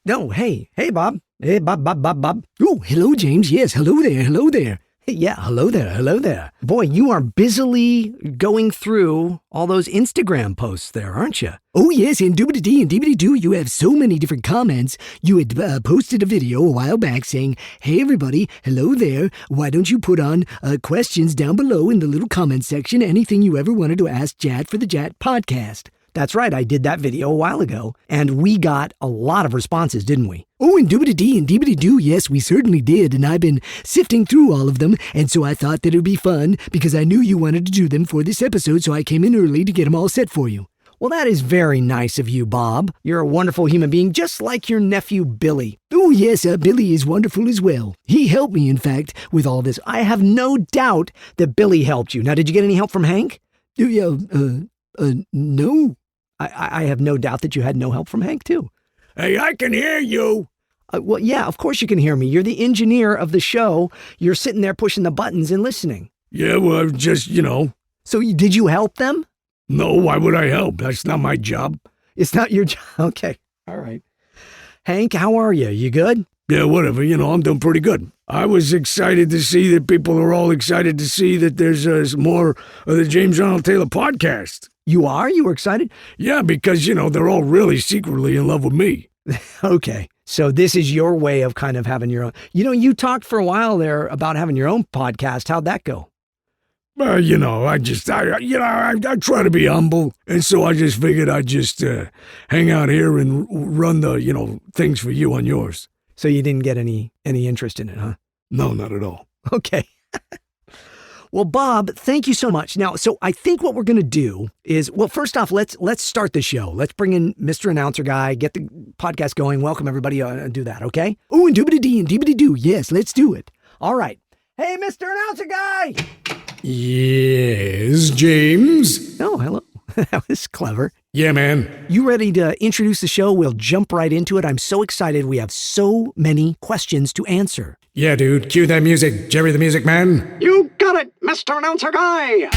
No, hey, Bob. Hey, Bob. Oh, hello, James. Yes, hello there. Hey, yeah, hello there. Boy, you are busily going through all those Instagram posts there, aren't you? Oh, yes, and doobity-dee and deebity-doo, you have so many different comments. You had posted a video a while back saying, hey, everybody, hello there. Why don't you put on questions down below in the little comment section, anything you ever wanted to ask Jat for the JATcast. That's right, I did that video a while ago, and we got a lot of responses, didn't we? Oh, and doobity-dee and deebity-doo, yes, we certainly did, and I've been sifting through all of them, and so I thought that it would be fun, because I knew you wanted to do them for this episode, so I came in early to get them all set for you. Well, that is very nice of you, Bob. You're a wonderful human being, just like your nephew, Billy. Oh, yes, Billy is wonderful as well. He helped me, in fact, with all this. I have no doubt that Billy helped you. Now, did you get any help from Hank? No. I have no doubt that you had no help from Hank, too. Hey, I can hear you. Well, yeah, of course you can hear me. You're the engineer of the show. You're sitting there pushing the buttons and listening. Yeah, well, just. So did you help them? No, why would I help? That's not my job. It's not your job? Okay, all right. Hank, how are you? You good? Yeah, whatever. I'm doing pretty good. I was excited to see that people are all excited to see that there's more of the James Arnold Taylor podcast. You are? You were excited? Yeah, because, they're all really secretly in love with me. Okay. So this is your way of kind of having your own. You talked for a while there about having your own podcast. How'd that go? I try to be humble. And so I just figured I'd just hang out here and run the, things for you on yours. So you didn't get any interest in it, huh? No, not at all. Okay. Well, Bob, thank you so much. Now, so I think what we're going to do is, well, first off, let's start the show. Let's bring in Mr. Announcer Guy, get the podcast going. Welcome everybody and do that, okay? Oh, and doobity-dee and deebity-doo. Yes, let's do it. All right. Hey, Mr. Announcer Guy. Yes, James? Oh, hello. That was clever. Yeah, man. You ready to introduce the show? We'll jump right into it. I'm so excited. We have so many questions to answer. Yeah, dude. Cue that music. Jerry the Music Man. You got it, Mr. Announcer Guy.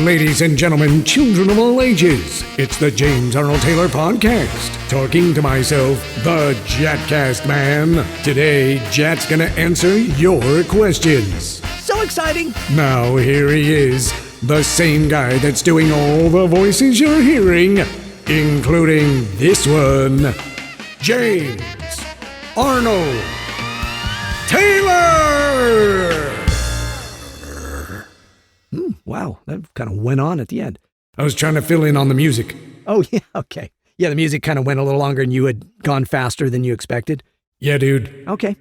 Ladies and gentlemen, children of all ages, it's the James Arnold Taylor Podcast. Talking to myself, the JATcast man. Today, Jat's gonna answer your questions. So exciting. Now, here he is. The same guy that's doing all the voices you're hearing, including this one, James Arnold Taylor! Wow, that kind of went on at the end. I was trying to fill in on the music. Oh, yeah, okay. Yeah, the music kind of went a little longer and you had gone faster than you expected. Yeah, dude. Okay.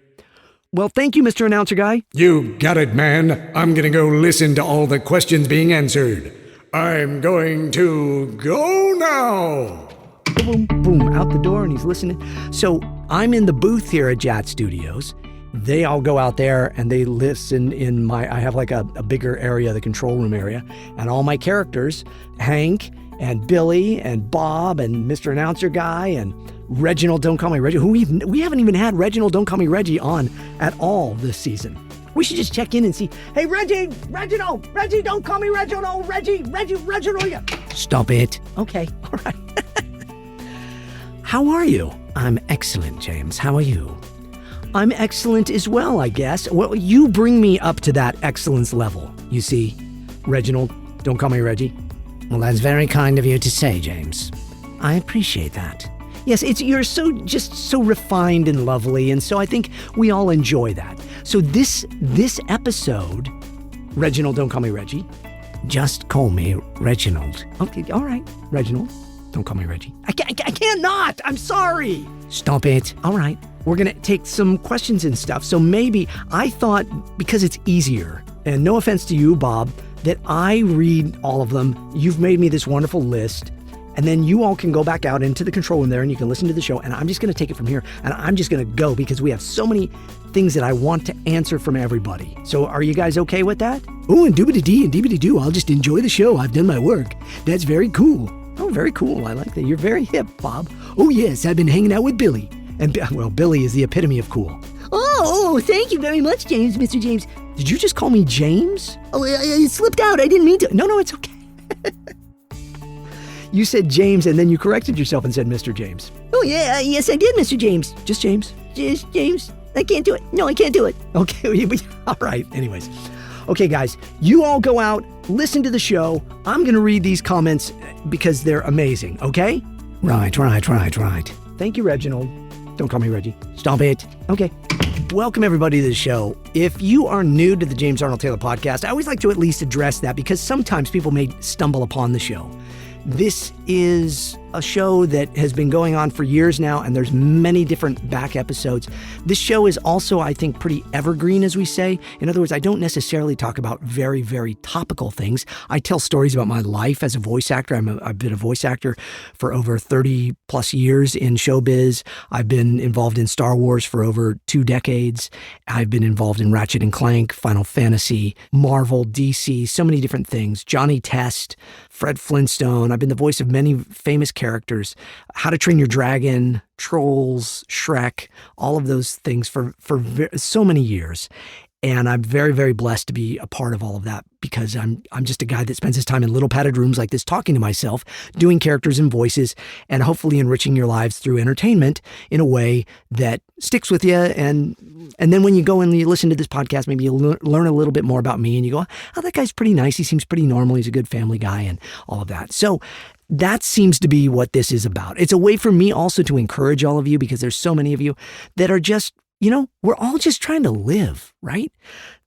Well, thank you, Mr. Announcer Guy. You got it, man. I'm gonna go listen to all the questions being answered. I'm going to go now. Boom, boom, out the door, and he's listening. So I'm in the booth here at JAT Studios. They all go out there and they listen in I have like a bigger area, the control room area, and all my characters, Hank and Billy and Bob and Mr. Announcer Guy and Reginald, Don't Call Me Reggie, who we haven't even had Reginald, Don't Call Me Reggie on at all this season. We should just check in and see, hey, Reginald, don't call me Reginald, no, Reginald, yeah. Stop it. Okay, all right. How are you? I'm excellent, James. How are you? I'm excellent as well, I guess. Well, you bring me up to that excellence level, you see. Reginald, don't call me Reggie. Well, that's very kind of you to say, James. I appreciate that. Yes, you're so refined and lovely, and so I think we all enjoy that. So this episode, Reginald, don't call me Reggie. Just call me Reginald. Okay, all right, Reginald, don't call me Reggie. I can't not. I'm sorry. Stop it. All right, we're gonna take some questions and stuff. So maybe I thought because it's easier, and no offense to you, Bob, that I read all of them. You've made me this wonderful list. And then you all can go back out into the control room there and you can listen to the show. And I'm just going to take it from here and I'm just going to go because we have so many things that I want to answer from everybody. So are you guys okay with that? Oh, and doobity-dee and deebity-doo. I'll just enjoy the show. I've done my work. That's very cool. Oh, very cool. I like that. You're very hip, Bob. Oh, yes. I've been hanging out with Billy. And, well, Billy is the epitome of cool. Oh, thank you very much, James, Mr. James. Did you just call me James? Oh, it slipped out. I didn't mean to. No, it's okay. You said James, and then you corrected yourself and said Mr. James. Oh, yeah, yes, I did, Mr. James. Just James. Just James. I can't do it. No, I can't do it. Okay, all right. Anyways. Okay, guys, you all go out, listen to the show. I'm going to read these comments because they're amazing, okay? Right. Thank you, Reginald. Don't call me Reggie. Stop it. Okay. Welcome, everybody, to the show. If you are new to the James Arnold Taylor podcast, I always like to at least address that because sometimes people may stumble upon the show. This is a show that has been going on for years now, and there's many different back episodes. This show is also, I think, pretty evergreen, as we say. In other words, I don't necessarily talk about very, very topical things. I tell stories about my life as a voice actor. I've been a voice actor for over 30 plus years in showbiz. I've been involved in Star Wars for over 2 decades. I've been involved in Ratchet and Clank, Final Fantasy, Marvel, DC, so many different things. Johnny Test, Fred Flintstone. I've been the voice of many famous characters. How to Train Your Dragon, Trolls, Shrek, all of those things for so many years. And I'm very, very blessed to be a part of all of that because I'm just a guy that spends his time in little padded rooms like this talking to myself, doing characters and voices, and hopefully enriching your lives through entertainment in a way that sticks with you. And then when you go and you listen to this podcast, maybe you learn a little bit more about me and you go, oh, that guy's pretty nice. He seems pretty normal. He's a good family guy and all of that. So that seems to be what this is about. It's a way for me also to encourage all of you because there's so many of you that are just, we're all just trying to live, right?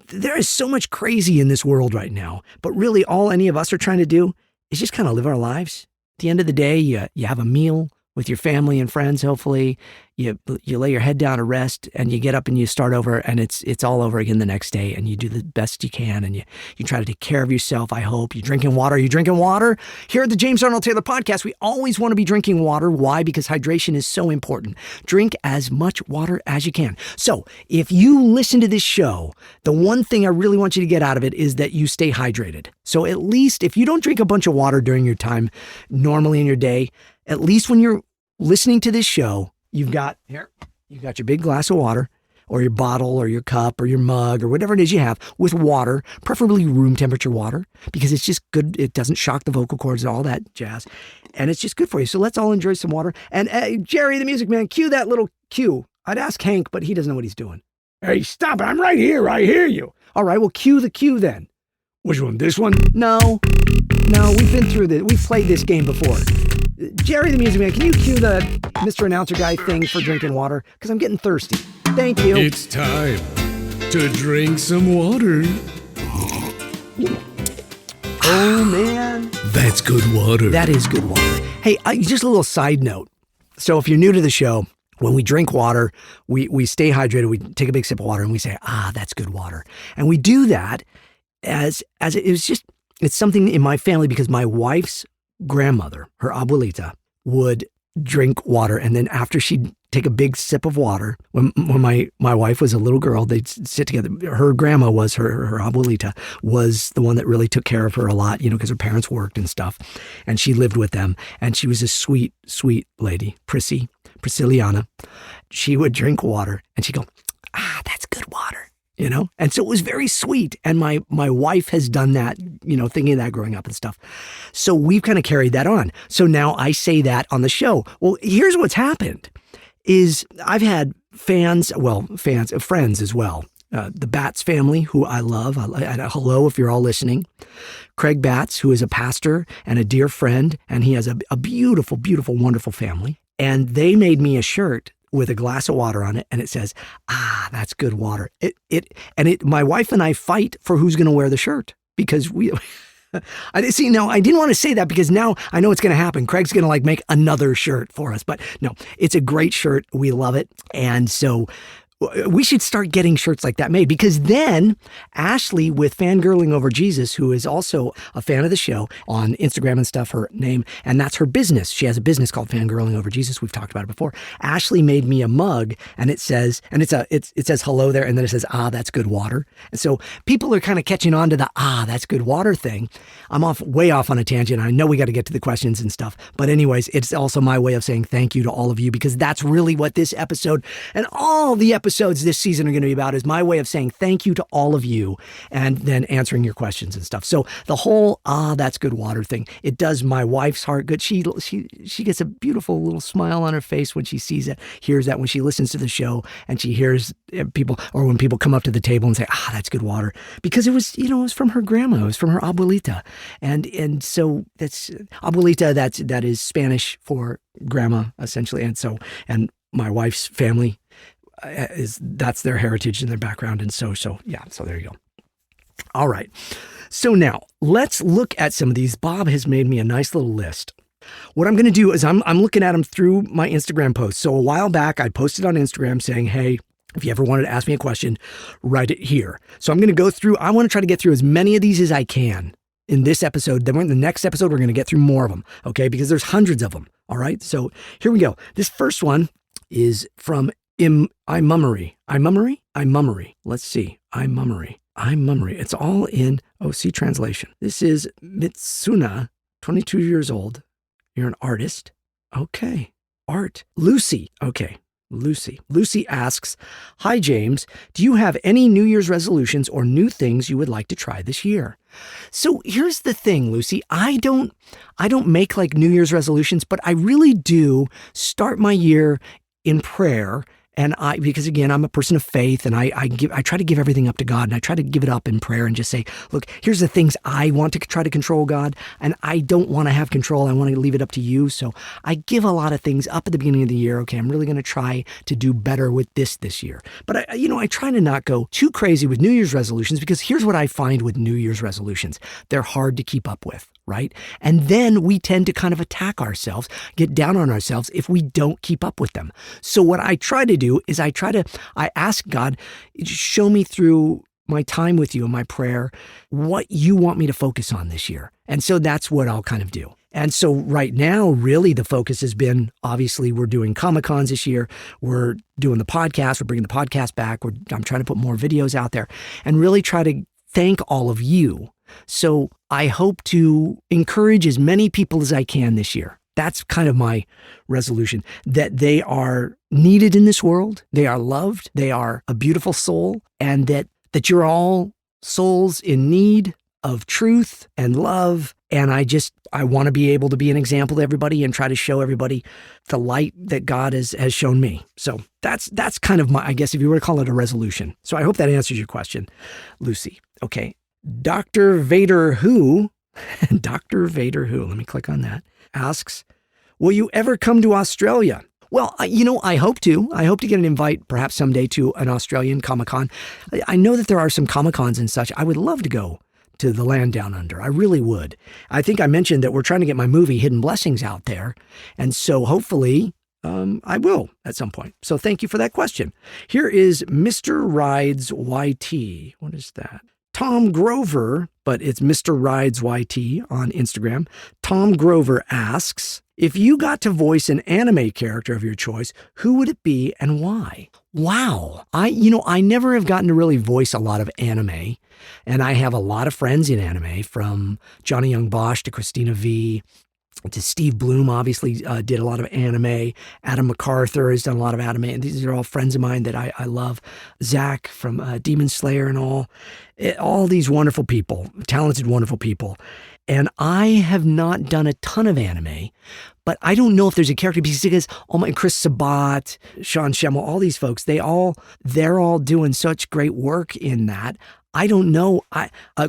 There is so much crazy in this world right now, but really all any of us are trying to do is just kind of live our lives. At the end of the day, you have a meal with your family and friends, hopefully. You lay your head down to rest and you get up and you start over and it's all over again the next day and you do the best you can and you try to take care of yourself, I hope. You drinking water? Are you drinking water? Here at the James Arnold Taylor podcast, we always want to be drinking water. Why? Because hydration is so important. Drink as much water as you can. So if you listen to this show, the one thing I really want you to get out of it is that you stay hydrated. So at least if you don't drink a bunch of water during your time normally in your day, at least when you're listening to this show, you've got your big glass of water or your bottle or your cup or your mug or whatever it is you have with water, preferably room temperature water, because it's just good. It doesn't shock the vocal cords and all that jazz. And it's just good for you. So let's all enjoy some water. And Jerry, the music man, cue that little cue. I'd ask Hank, but he doesn't know what he's doing. Hey, stop it. I'm right here. I hear you. All right, well, cue the cue then. Which one? This one? No, we've been through this. We've played this game before. Jerry, the music man, can you cue the Mr. Announcer guy thing for drinking water? Because I'm getting thirsty. Thank you. It's time to drink some water. Oh, man. That's good water. That is good water. Hey, just a little side note. So if you're new to the show, when we drink water, we stay hydrated. We take a big sip of water and we say, that's good water. And we do that as it's something in my family because my wife's grandmother, her abuelita, would drink water. And then after she'd take a big sip of water, when my wife was a little girl, they'd sit together. Her grandma was her abuelita was the one that really took care of her a lot, because her parents worked and stuff. And she lived with them. And she was a sweet, sweet lady, Priscilliana. She would drink water and she'd go, that's good water. And so it was very sweet. And my wife has done that, thinking of that growing up and stuff. So we've kind of carried that on. So now I say that on the show. Well, here's what's happened is I've had friends as well. The Batts family, who I love. Hello, if you're all listening. Craig Batts, who is a pastor and a dear friend. And he has a beautiful, beautiful, wonderful family. And they made me a shirt with a glass of water on it, and it says, that's good water. My wife and I fight for who's going to wear the shirt because I didn't want to say that because now I know it's going to happen. Craig's going to make another shirt for us, but no, it's a great shirt. We love it. And so we should start getting shirts like that made because then Ashley with Fangirling Over Jesus, who is also a fan of the show on Instagram and stuff, her name, and that's her business. She has a business called Fangirling Over Jesus. We've talked about it before. Ashley made me a mug and it says hello there. And then it says, that's good water. And so people are kind of catching on to the, that's good water thing. I'm way off on a tangent. I know we got to get to the questions and stuff, but anyways, it's also my way of saying thank you to all of you because that's really what this episode and all the episodes episodes this season are going to be about is my way of saying thank you to all of you and then answering your questions and stuff. So the whole, that's good water thing, it does my wife's heart good. She gets a beautiful little smile on her face when she sees it, hears that, when she listens to the show and she hears people, or when people come up to the table and say, that's good water. Because it was, it was from her grandma, it was from her abuelita. And so that's, abuelita, that is Spanish for grandma, essentially. And my wife's family that's their heritage and their background. And so there you go. All right. So now let's look at some of these. Bob has made me a nice little list. What I'm going to do is I'm looking at them through my Instagram posts. So a while back, I posted on Instagram saying, hey, if you ever wanted to ask me a question, write it here. So I'm going to go through, I want to try to get through as many of these as I can in this episode. Then in the next episode, we're going to get through more of them. Okay. Because there's hundreds of them. All right. So here we go. This first one is from iMummery. Let's see. iMummery. It's all in OC translation. This is Mitsuna, 22 years old. You're an artist. Okay. Art. Lucy. Okay. Lucy asks, hi, James. Do you have any New Year's resolutions or new things you would like to try this year? So here's the thing, Lucy. I don't make like New Year's resolutions, but I really do start my year in prayer. And because again, I'm a person of faith, and I try to give everything up to God, and I try to give it up in prayer and just say, look, here's the things I want to try to control, God, and I don't want to have control. I want to leave it up to you. So I give a lot of things up at the beginning of the year. Okay, I'm really going to try to do better with this year. But I try to not go too crazy with New Year's resolutions, because here's what I find with New Year's resolutions. They're hard to keep up with. Right? And then we tend to kind of attack ourselves, get down on ourselves if we don't keep up with them. So what I try to do is I ask God, show me through my time with you in my prayer, what you want me to focus on this year. And so that's what I'll kind of do. And so right now, really the focus has been, obviously, we're doing Comic-Cons this year. We're doing the podcast. We're bringing the podcast back. I'm trying to put more videos out there and really try to thank all of you. So I hope to encourage as many people as I can this year. That's kind of my resolution, that they are needed in this world. They are loved. They are a beautiful soul, and that you're all souls in need of truth and love. And I want to be able to be an example to everybody and try to show everybody the light that God has shown me. So that's kind of my, I guess if you were to call it a resolution. So I hope that answers your question, Lucy. Okay. Dr. Vader Who, let me click on that, asks, will you ever come to Australia? Well, I hope to. I hope to get an invite perhaps someday to an Australian Comic-Con. I know that there are some Comic-Cons and such. I would love to go to the land down under. I really would. I think I mentioned that we're trying to get my movie Hidden Blessings out there. And so hopefully I will at some point. So thank you for that question. Here is Mr. Rides YT. What is that? Tom Grover, but it's Mr. Rides YT on Instagram. Tom Grover asks, if you got to voice an anime character of your choice, who would it be and why? Wow. I never have gotten to really voice a lot of anime, and I have a lot of friends in anime, from Johnny Young Bosch to Christina V, to Steve Bloom, obviously did a lot of anime. Adam MacArthur has done a lot of anime. And these are all friends of mine that I love. Zach from Demon Slayer and all these wonderful people, talented, wonderful people. And I have not done a ton of anime, but I don't know if there's a character, because Chris Sabat, Sean Schemmel, all these folks, they're all doing such great work in that. I don't know.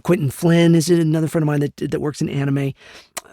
Quentin Flynn is another friend of mine that works in anime.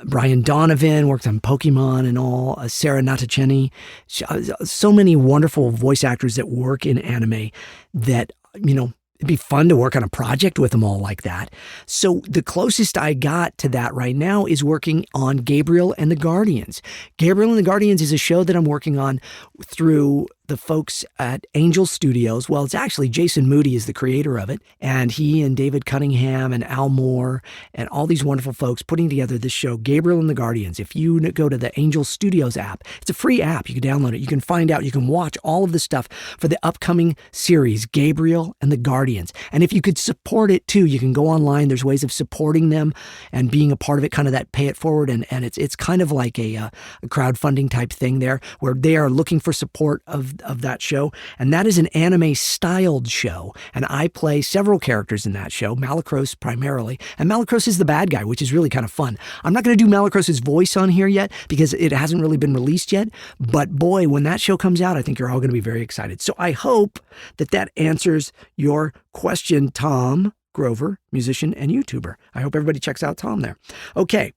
Brian Donovan worked on Pokemon and all. Sarah Natacheni. So many wonderful voice actors that work in anime that, it'd be fun to work on a project with them all like that. So the closest I got to that right now is working on Gabriel and the Guardians. Gabriel and the Guardians is a show that I'm working on through the folks at Angel Studios. Well, it's actually Jason Moody is the creator of it, and he and David Cunningham and Al Moore and all these wonderful folks putting together this show, Gabriel and the Guardians. If you go to the Angel Studios app, it's a free app. You can download it. You can find out. You can watch all of the stuff for the upcoming series, Gabriel and the Guardians. And if you could support it too, you can go online. There's ways of supporting them and being a part of it, kind of that pay it forward. And it's kind of like a crowdfunding type thing there, where they are looking for support of of that show, and that is an anime-styled show. And I play several characters in that show, Malacros primarily. And Malacros is the bad guy, which is really kind of fun. I'm not going to do Malacros' voice on here yet because it hasn't really been released yet. But boy, when that show comes out, I think you're all going to be very excited. So I hope that answers your question, Tom Grover, musician and YouTuber. I hope everybody checks out Tom there. Okay,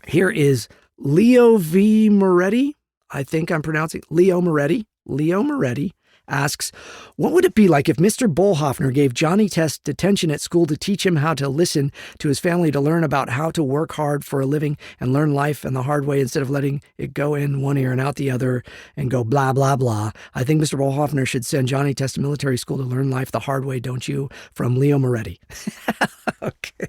here is Leo V. Moretti. I think I'm pronouncing Leo Moretti. Leo Moretti asks, what would it be like if Mr. Bullhoffner gave Johnny Test detention at school to teach him how to listen to his family, to learn about how to work hard for a living and learn life and the hard way instead of letting it go in one ear and out the other and go blah, blah, blah. I think Mr. Bullhoffner should send Johnny Test to military school to learn life the hard way, don't you? From Leo Moretti. Okay.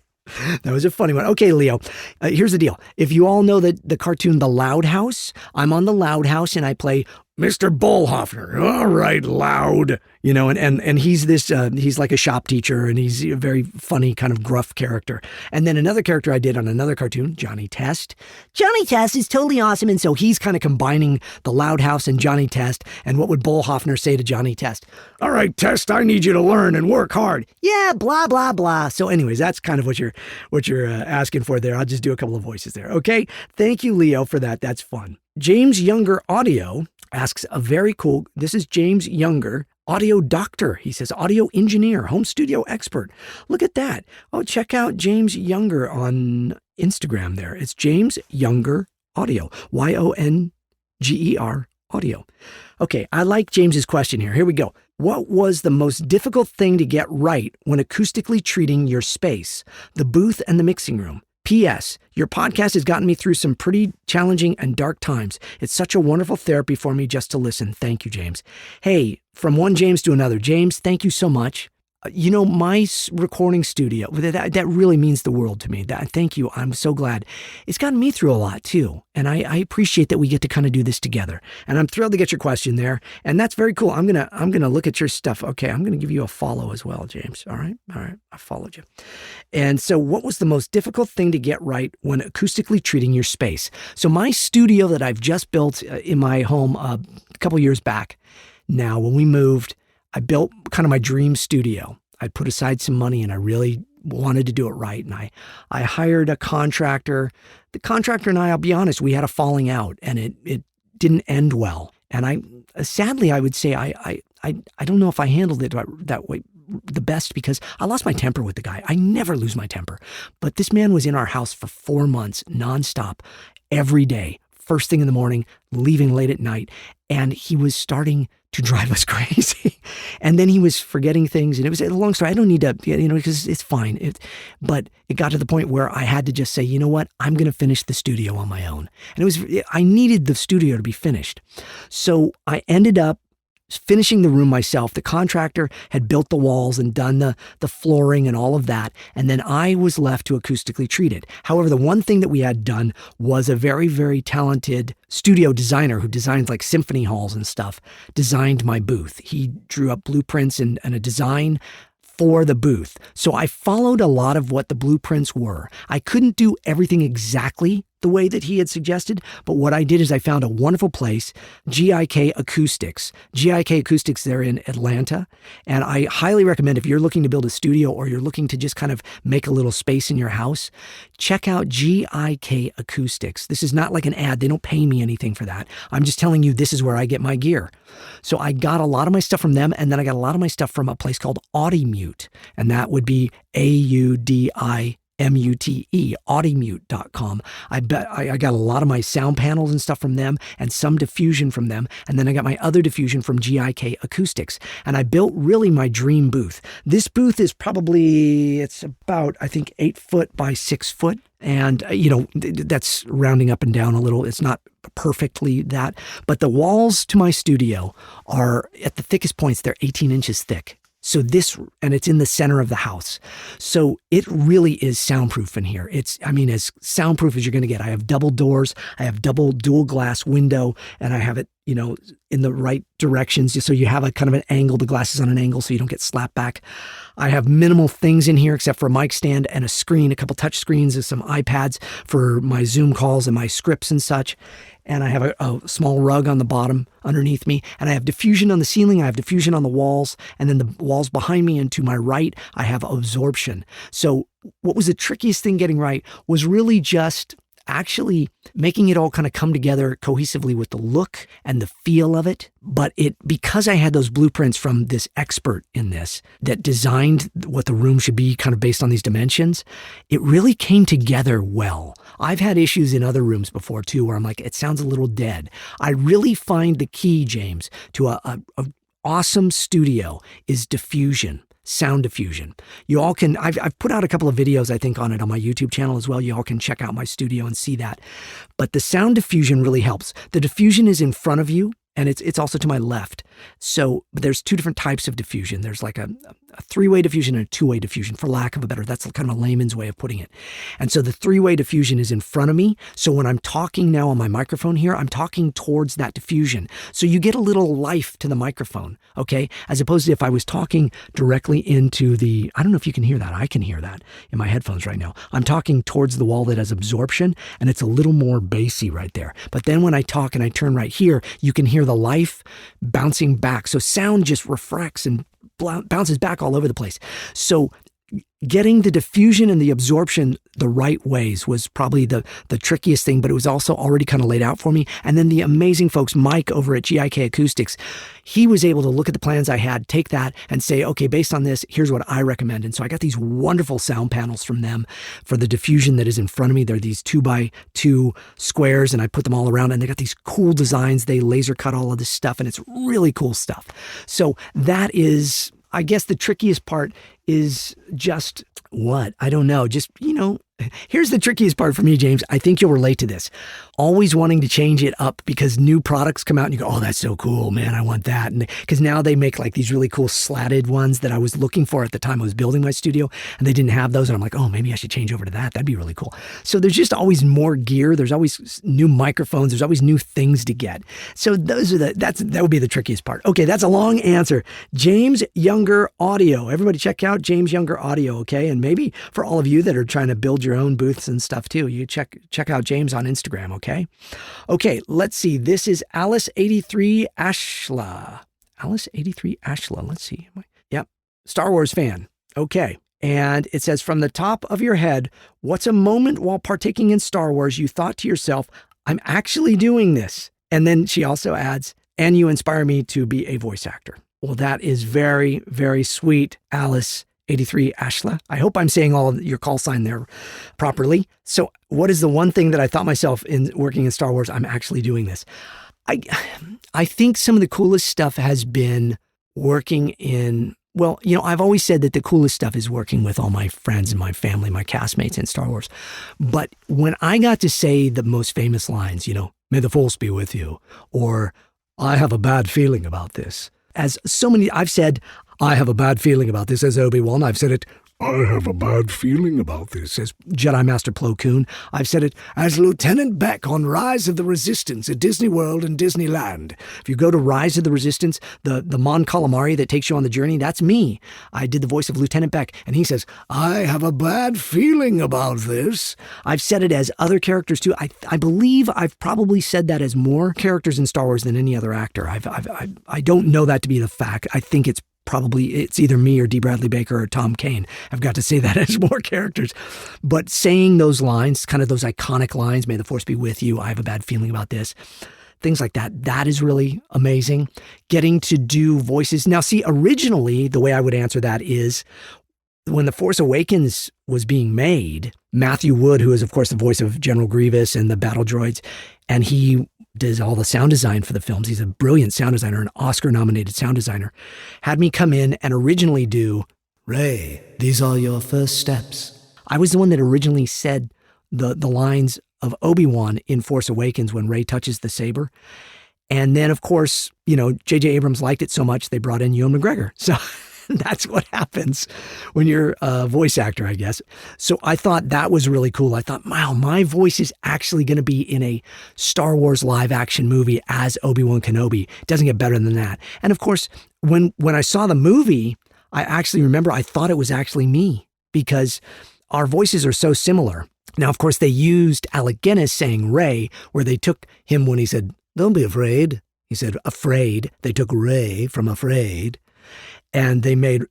That was a funny one. Okay, Leo, here's the deal. If you all know the cartoon The Loud House, I'm on The Loud House and I play Mr. Bullhoffner. All right, Loud. You know, and he's he's like a shop teacher and he's a very funny kind of gruff character. And then another character I did on another cartoon, Johnny Test. Johnny Test is totally awesome. And so he's kind of combining The Loud House and Johnny Test. And what would Bullhoffner say to Johnny Test? All right, Test, I need you to learn and work hard. Yeah, blah, blah, blah. So anyways, that's kind of what you're asking for there. I'll just do a couple of voices there. Okay. Thank you, Leo, for that. That's fun. James Younger Audio asks a very cool, this is James Younger, audio doctor. He says, audio engineer, home studio expert. Look at that. Oh, check out James Younger on Instagram there. It's James Younger Audio, YONGER Audio. Okay, I like James's question here. Here we go. What was the most difficult thing to get right when acoustically treating your space, the booth and the mixing room? P.S. Your podcast has gotten me through some pretty challenging and dark times. It's such a wonderful therapy for me just to listen. Thank you, James. Hey, from one James to another. James, thank you so much. You know, my recording studio, that really means the world to me. Thank you. I'm so glad. It's gotten me through a lot too. And I appreciate that we get to kind of do this together. And I'm thrilled to get your question there. And that's very cool. I'm gonna look at your stuff. Okay, I'm gonna give you a follow as well, James. All right. I followed you. And so what was the most difficult thing to get right when acoustically treating your space? So my studio that I've just built in my home a couple years back now, when we moved, I built kind of my dream studio. I put aside some money and I really wanted to do it right. And I hired a contractor. The contractor and I'll be honest, we had a falling out and it didn't end well. And sadly, I would say I don't know if I handled it that way the best because I lost my temper with the guy. I never lose my temper. But this man was in our house for 4 months, nonstop, every day, first thing in the morning, leaving late at night. And he was starting to drive us crazy. And then he was forgetting things. And it was a long story. I don't need to, because it's fine. But it got to the point where I had to just say, you know what? I'm going to finish the studio on my own. And I needed the studio to be finished. So I ended up finishing the room myself. The contractor had built the walls and done the flooring and all of that. And then I was left to acoustically treat it. However, the one thing that we had done was a very, very talented studio designer who designs like symphony halls and stuff, designed my booth. He drew up blueprints and a design for the booth. So I followed a lot of what the blueprints were. I couldn't do everything exactly the way that he had suggested, but what I did is I found a wonderful place, GIK Acoustics. GIK Acoustics, they're in Atlanta, and I highly recommend if you're looking to build a studio or you're looking to just kind of make a little space in your house, check out GIK Acoustics. This is not like an ad. They don't pay me anything for that. I'm just telling you this is where I get my gear. So I got a lot of my stuff from them, and then I got a lot of my stuff from a place called Audimute, and that would be AUDIMUTE, audimute.com. I got a lot of my sound panels and stuff from them and some diffusion from them. And then I got my other diffusion from GIK Acoustics. And I built really my dream booth. This booth is it's about, I think, 8 foot by 6 foot. And, that's rounding up and down a little. It's not perfectly that. But the walls to my studio are at the thickest points. They're 18 inches thick. So and it's in the center of the house. So it really is soundproof in here. It's as soundproof as you're going to get. I have double doors. I have double dual glass window, and I have it, in the right directions. So you have a kind of an angle. The glass is on an angle so you don't get slapped back. I have minimal things in here except for a mic stand and a screen, a couple touch screens and some iPads for my Zoom calls and my scripts and such. and I have a small rug on the bottom underneath me, and I have diffusion on the ceiling, I have diffusion on the walls, and then the walls behind me and to my right, I have absorption. So what was the trickiest thing getting right was really just actually making it all kind of come together cohesively with the look and the feel of it. But because I had those blueprints from this expert in this that designed what the room should be kind of based on these dimensions, it really came together well. I've had issues in other rooms before too, where I'm like, it sounds a little dead. I really find the key, James, to a awesome studio is diffusion. Sound diffusion. You all can, I've put out a couple of videos, I think, on it on my YouTube channel as well. You all can check out my studio and see that. But the sound diffusion really helps. The diffusion is in front of you, and it's also to my left. So there's two different types of diffusion. There's like a three-way diffusion and a two-way diffusion, for lack of a better, that's kind of a layman's way of putting it. And so the three-way diffusion is in front of me. So when I'm talking now on my microphone here, I'm talking towards that diffusion. So you get a little life to the microphone, okay? As opposed to if I was talking directly into I don't know if you can hear that. I can hear that in my headphones right now. I'm talking towards the wall that has absorption, and it's a little more bassy right there. But then when I talk and I turn right here, you can hear the life bouncing back. So sound just refracts and bounces back all over the place. So getting the diffusion and the absorption the right ways was probably the trickiest thing, but it was also already kind of laid out for me. And then the amazing folks, Mike over at JATcast Acoustics, he was able to look at the plans I had, take that and say, okay, based on this, here's what I recommend. And so I got these wonderful sound panels from them for the diffusion that is in front of me. They're these 2x2 squares, and I put them all around, and they got these cool designs. They laser cut all of this stuff, and it's really cool stuff. So that is, I guess the trickiest part is just what? I don't know. Just, here's the trickiest part for me, James. I think you'll relate to this. Always wanting to change it up because new products come out and you go, oh, that's so cool, man. I want that. And because now they make like these really cool slatted ones that I was looking for at the time I was building my studio, and they didn't have those. And I'm like, oh, maybe I should change over to that. That'd be really cool. So there's just always more gear. There's always new microphones. There's always new things to get. So that would be the trickiest part. Okay, that's a long answer. James Younger Audio. Everybody check out James Younger Audio, okay? And maybe for all of you that are trying to build your own booths and stuff too, you check out James on Instagram, okay? Okay, let's see. This is Alice83 Ashla. Alice83 Ashla. Let's see. Yep. Star Wars fan. Okay. And it says, from the top of your head, what's a moment while partaking in Star Wars you thought to yourself, I'm actually doing this? And then she also adds, and you inspire me to be a voice actor. Well, that is very, very sweet, Alice83 Ashla. I hope I'm saying all of your call sign there properly. So what is the one thing that I thought myself in working in Star Wars, I'm actually doing this? I think some of the coolest stuff has been working in, well, I've always said that the coolest stuff is working with all my friends and my family, my castmates in Star Wars. But when I got to say the most famous lines, may the Force be with you, or I have a bad feeling about this. As so many, I've said, I have a bad feeling about this as Obi-Wan. I've said it, I have a bad feeling about this as Jedi Master Plo Koon. I've said it as Lieutenant Beck on Rise of the Resistance at Disney World and Disneyland. If you go to Rise of the Resistance, the Mon Calamari that takes you on the journey, that's me. I did the voice of Lieutenant Beck, and he says, I have a bad feeling about this. I've said it as other characters too. I believe I've probably said that as more characters in Star Wars than any other actor. I don't know that to be the fact. I think it's either me or D. Bradley Baker or Tom Kane. I've got to say that as more characters. But saying those lines, kind of those iconic lines, may the Force be with you, I have a bad feeling about this, things like that, that is really amazing. Getting to do voices. Now, see, originally, the way I would answer that is when The Force Awakens was being made, Matthew Wood, who is, of course, the voice of General Grievous and the battle droids, and he does all the sound design for the films. He's a brilliant sound designer, an Oscar-nominated sound designer. Had me come in and originally do, Rey, these are your first steps. I was the one that originally said the lines of Obi-Wan in Force Awakens when Rey touches the saber. And then, of course, J.J. Abrams liked it so much, they brought in Ewan McGregor. So that's what happens when you're a voice actor, I guess. So I thought that was really cool. I thought, wow, my voice is actually going to be in a Star Wars live action movie as Obi-Wan Kenobi. It doesn't get better than that. And of course, when I saw the movie, I actually remember I thought it was actually me because our voices are so similar. Now, of course, they used Alec Guinness saying Ray, where they took him when he said, "Don't be afraid." He said, "afraid." They took Ray from afraid. And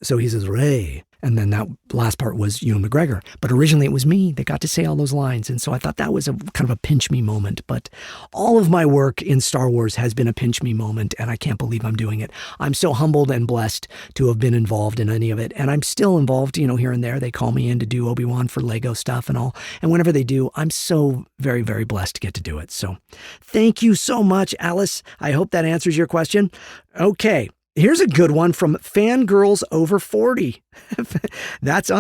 so he says, Ray. And then that last part was Ewan McGregor. But originally it was me that got to say all those lines. And so I thought that was a kind of a pinch me moment. But all of my work in Star Wars has been a pinch me moment, and I can't believe I'm doing it. I'm so humbled and blessed to have been involved in any of it. And I'm still involved, here and there. They call me in to do Obi-Wan for Lego stuff and all. And whenever they do, I'm so very, very blessed to get to do it. So thank you so much, Alice. I hope that answers your question. Okay. Here's a good one from Fangirls Over 40. These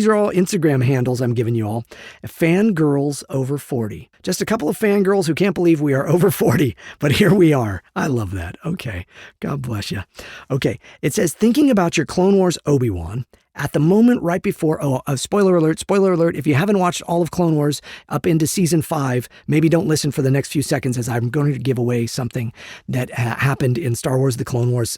are all Instagram handles I'm giving you all. Fangirls Over 40. Just a couple of fangirls who can't believe we are over 40, but here we are. I love that. Okay. God bless you. Okay. It says, thinking about your Clone Wars Obi-Wan, at the moment right before, spoiler alert, if you haven't watched all of Clone Wars up into season 5, maybe don't listen for the next few seconds as I'm going to give away something that happened in Star Wars The Clone Wars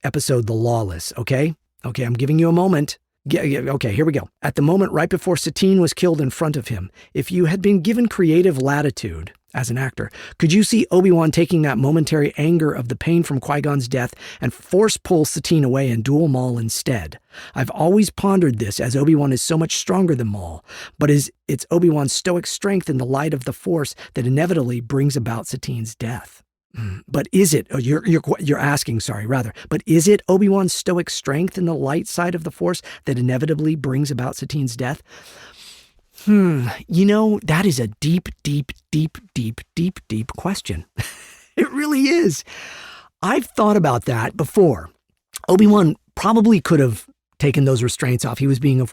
episode The Lawless, okay? Okay, I'm giving you a moment. Okay, here we go. At the moment right before Satine was killed in front of him, if you had been given creative latitude as an actor, could you see Obi-Wan taking that momentary anger of the pain from Qui-Gon's death and force pull Satine away and duel Maul instead? I've always pondered this, as Obi-Wan is so much stronger than Maul, but it's Obi-Wan's stoic strength in the light of the Force that inevitably brings about Satine's death. But is it, you're asking, rather, but is it Obi-Wan's stoic strength in the light side of the Force that inevitably brings about Satine's death? That is a deep question. It really is. I've thought about that before. Obi-Wan probably could have taken those restraints off. He was being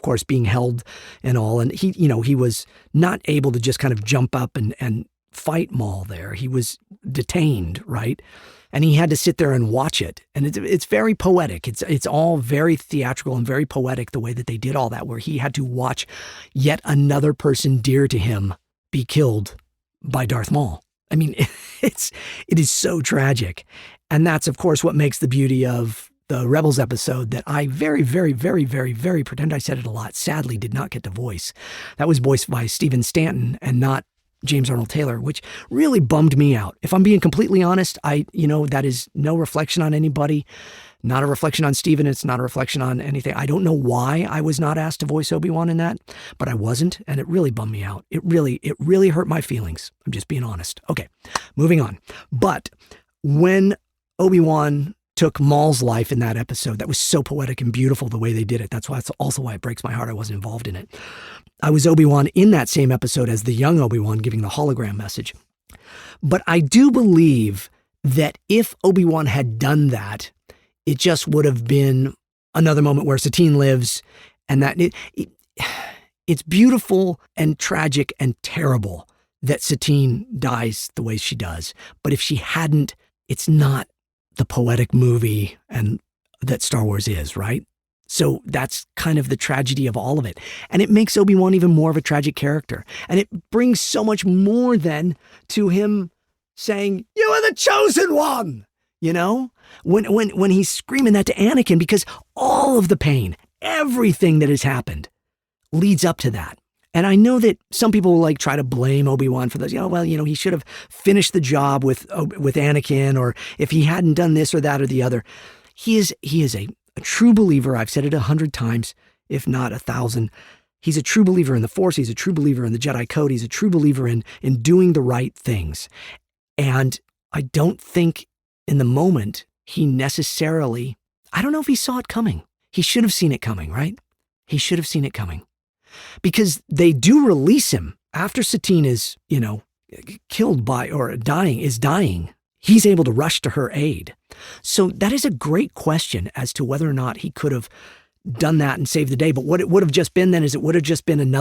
held and all, and he was not able to just kind of jump up and fight Maul there. He was detained, right? And he had to sit there and watch it. And it's very poetic. It's all very theatrical and very poetic, the way that they did all that, where he had to watch yet another person dear to him be killed by Darth Maul. I mean, it is so tragic. And that's, of course, what makes the beauty of the Rebels episode that I very, very, very, very, very, pretend I said it a lot, sadly did not get to voice. That was voiced by Stephen Stanton and not James Arnold Taylor, which really bummed me out. If I'm being completely honest, that is no reflection on anybody, not a reflection on Stephen. It's not a reflection on anything. I don't know why I was not asked to voice Obi-Wan in that, but I wasn't, and it really bummed me out. It really hurt my feelings. I'm just being honest. Okay, moving on. But when Obi-Wan took Maul's life in that episode, that was so poetic and beautiful the way they did it. That's also why it breaks my heart I wasn't involved in it. I was Obi-Wan in that same episode as the young Obi-Wan giving the hologram message. But I do believe that if Obi-Wan had done that, it just would have been another moment where Satine lives, and that it's beautiful and tragic and terrible that Satine dies the way she does. But if she hadn't, it's not the poetic movie and that Star Wars is, right? So that's kind of the tragedy of all of it. And it makes Obi-Wan even more of a tragic character. And it brings so much more then to him saying, "You are the chosen one," when he's screaming that to Anakin, because all of the pain, everything that has happened leads up to that. And I know that some people will try to blame Obi-Wan for this. He should have finished the job with Anakin, or if he hadn't done this or that or the other. He is a true believer. I've said it 100 times, if not 1,000. He's a true believer in the Force. He's a true believer in the Jedi Code. He's a true believer in doing the right things. And I don't think in the moment he necessarily, I don't know if he saw it coming. He should have seen it coming, right? He should have seen it coming. Because they do release him after Satine is, killed by or dying. He's able to rush to her aid. So that is a great question as to whether or not he could have done that and saved the day. But what it would have just been then is it would have just been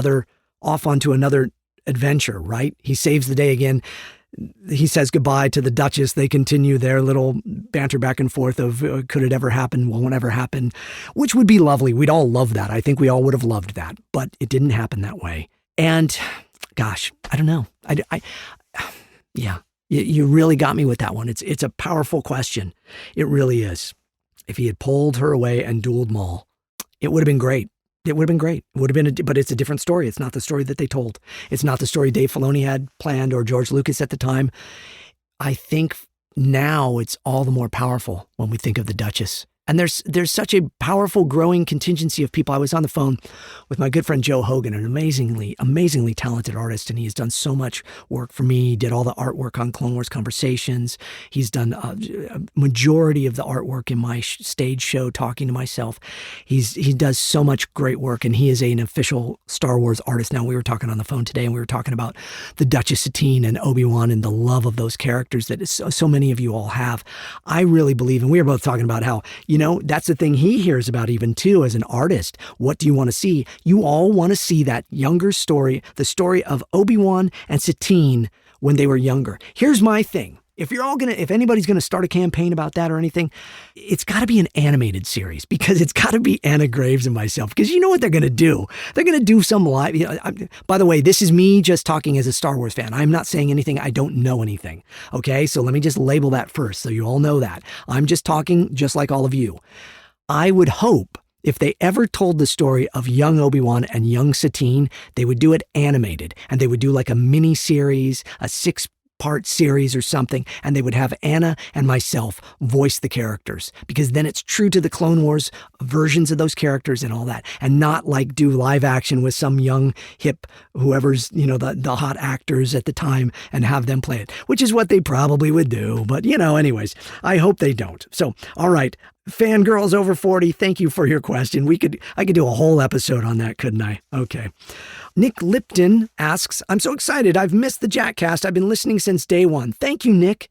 off onto another adventure, right? He saves the day again. He says goodbye to the Duchess. They continue their little banter back and forth of could it ever happen, won't ever happen, which would be lovely. We'd all love that. I think we all would have loved that, but it didn't happen that way. And gosh, I don't know. Yeah, you really got me with that one. It's a powerful question. It really is. If he had pulled her away and dueled Maul, it would have been great. It would have been great. It would have been, but it's a different story. It's not the story that they told. It's not the story Dave Filoni had planned or George Lucas at the time. I think now it's all the more powerful when we think of the Duchess. And there's such a powerful growing contingency of people. I was on the phone with my good friend Joe Hogan, an amazingly talented artist, and he has done so much work for me. He did all the artwork on Clone Wars Conversations. He's done a majority of the artwork in my stage show, Talking to Myself. He does so much great work, and he is an official Star Wars artist now. We were talking on the phone today, and we were talking about the Duchess Satine and Obi-Wan and the love of those characters that so many of you all have. I really believe, and we were both talking about how, that's the thing he hears about even too as an artist. What do you want to see? You all want to see that younger story, the story of Obi-Wan and Satine when they were younger. Here's my thing. If anybody's going to start a campaign about that or anything, it's got to be an animated series, because it's got to be Anna Graves and myself, because you know what they're going to do? They're going to do some live. By the way, this is me just talking as a Star Wars fan. I'm not saying anything. I don't know anything. Okay. So let me just label that first, so you all know that. I'm just talking just like all of you. I would hope if they ever told the story of young Obi-Wan and young Satine, they would do it animated, and they would do like a mini series, a 6-part series or something, and they would have Anna and myself voice the characters, because then it's true to the Clone Wars versions of those characters and all that, and not like do live action with some young hip whoever's the hot actors at the time and have them play it, which is what they probably would do. But anyways, I hope they don't. So all right, Fangirls over 40, thank you for your question. I could do a whole episode on that, couldn't I? Okay. Nick Lipton asks, I'm so excited. I've missed the JATcast. I've been listening since day one. Thank you, Nick.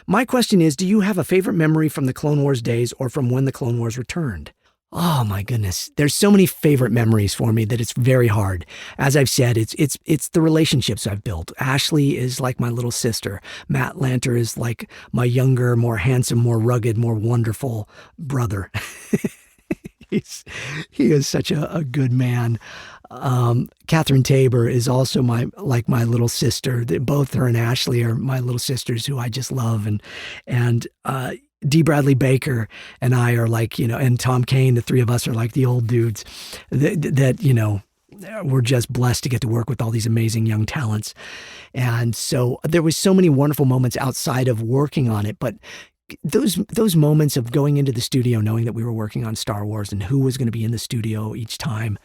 My question is, do you have a favorite memory from the Clone Wars days or from when the Clone Wars returned? Oh my goodness. There's so many favorite memories for me that it's very hard. As I've said, it's the relationships I've built. Ashley is like my little sister. Matt Lanter is like my younger, more handsome, more rugged, more wonderful brother. He is such a good man. Catherine Tabor is also my little sister. Both her and Ashley are my little sisters who I just love. And D. Bradley Baker and I are like, and Tom Kane, the three of us are like the old dudes that we're just blessed to get to work with all these amazing young talents. And so there was so many wonderful moments outside of working on it, but those moments of going into the studio, knowing that we were working on Star Wars and who was going to be in the studio each time,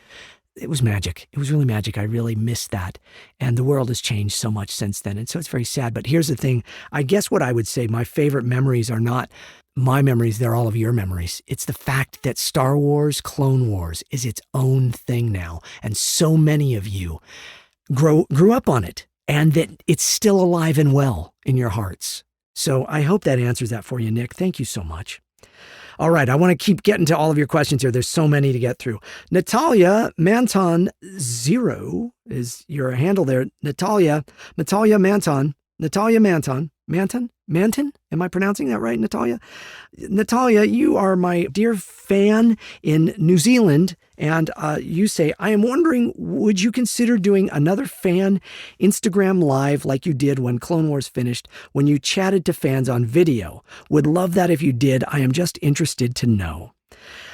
it was magic. It was really magic. I really missed that. And the world has changed so much since then. And so it's very sad. But here's the thing. I guess what I would say, my favorite memories are not my memories. They're all of your memories. It's the fact that Star Wars, Clone Wars is its own thing now. And so many of you grew up on it, and that it's still alive and well in your hearts. So I hope that answers that for you, Nick. Thank you so much. All right, I want to keep getting to all of your questions here. There's so many to get through. Natalia Manton 0 is your handle there. Natalia Manton. Manton? Am I pronouncing that right, Natalia? Natalia, you are my dear fan in New Zealand, and you say, I am wondering, would you consider doing another fan Instagram live like you did when Clone Wars finished, when you chatted to fans on video? Would love that if you did. I am just interested to know.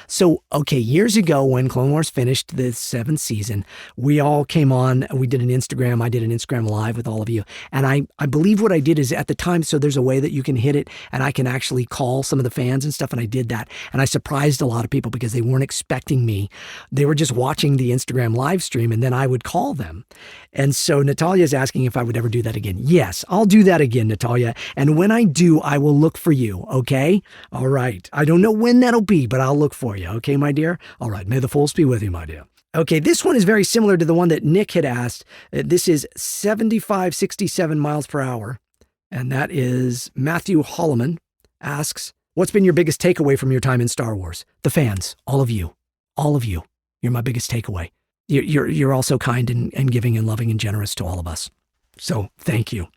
So, okay, years ago when Clone Wars finished the 7th season, we all came on, we did an Instagram, I did an Instagram live with all of you. And I believe what I did is at the time, so there's a way that you can hit it and I can actually call some of the fans and stuff. And I did that. And I surprised a lot of people because they weren't expecting me. They were just watching the Instagram live stream and then I would call them. And so Natalia is asking if I would ever do that again. Yes, I'll do that again, Natalia. And when I do, I will look for you. Okay. All right. I don't know when that'll be, but I'll look for you. Okay, my dear? All right. May the force be with you, my dear. Okay, this one is very similar to the one that Nick had asked. This is 7567 miles per hour. And that is Matthew Holloman asks, what's been your biggest takeaway from your time in Star Wars? The fans, all of you. You're my biggest takeaway. You're also kind and giving and loving and generous to all of us. So thank you.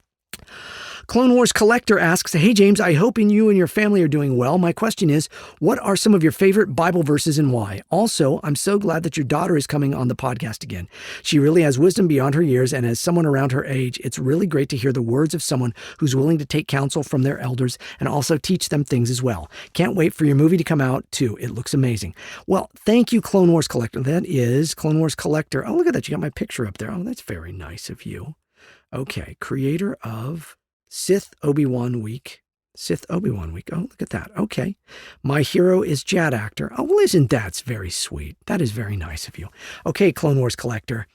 Clone Wars Collector asks, hey, James, I hope you and your family are doing well. My question is, what are some of your favorite Bible verses and why? Also, I'm so glad that your daughter is coming on the podcast again. She really has wisdom beyond her years, and as someone around her age, it's really great to hear the words of someone who's willing to take counsel from their elders and also teach them things as well. Can't wait for your movie to come out, too. It looks amazing. Well, thank you, Clone Wars Collector. That is Clone Wars Collector. Oh, look at that. You got my picture up there. Oh, that's very nice of you. Okay, creator of Sith Obi-Wan Week. Oh, look at that. Okay. My hero is Jad actor. Oh, well, isn't that very sweet? That is very nice of you. Okay, Clone Wars Collector.